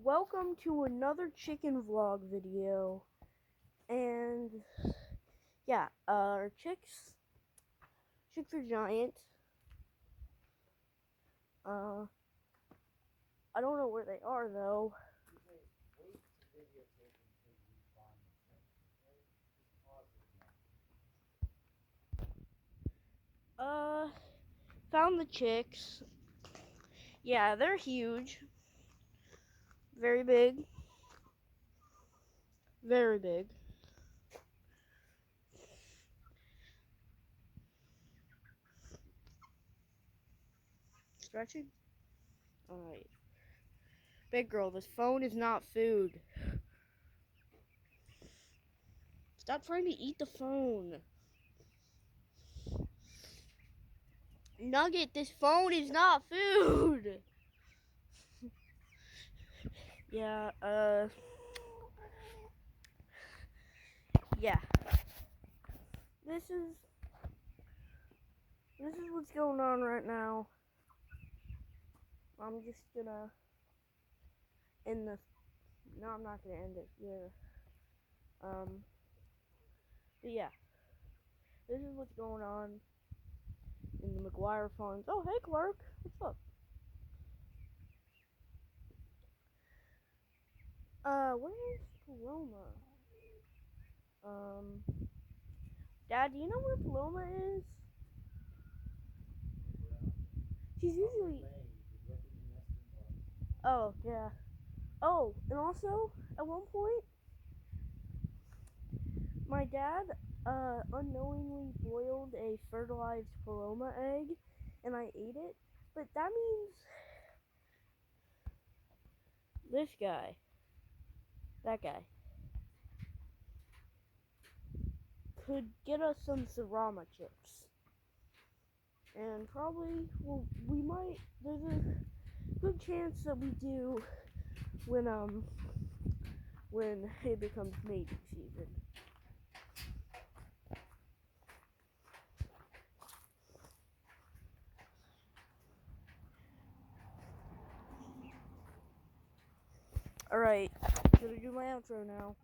Welcome to another chicken vlog video, and yeah, our chicks are giant. I don't know where they are though. Found the chicks. Yeah, they're huge. Very big. Very big. Stretching? Alright. Big girl, this phone is not food. Stop trying to eat the phone. Nugget, this phone is not food. Yeah, yeah. This is what's going on right now. I'm just gonna end this. No, I'm not gonna end it. Yeah. But yeah, this is what's going on in the McGuire Farms. Oh, hey, Clark. What's up? Where's Paloma? Dad, do you know where Paloma is? She's usually. Oh, yeah. Oh, and also, at one point, my dad, unknowingly boiled a fertilized Paloma egg, and I ate it. But that means this guy, that guy, could get us some Sarama chips. And probably, well, we might, there's a good chance that we do when it becomes mating season. Alright, gonna do my outro now.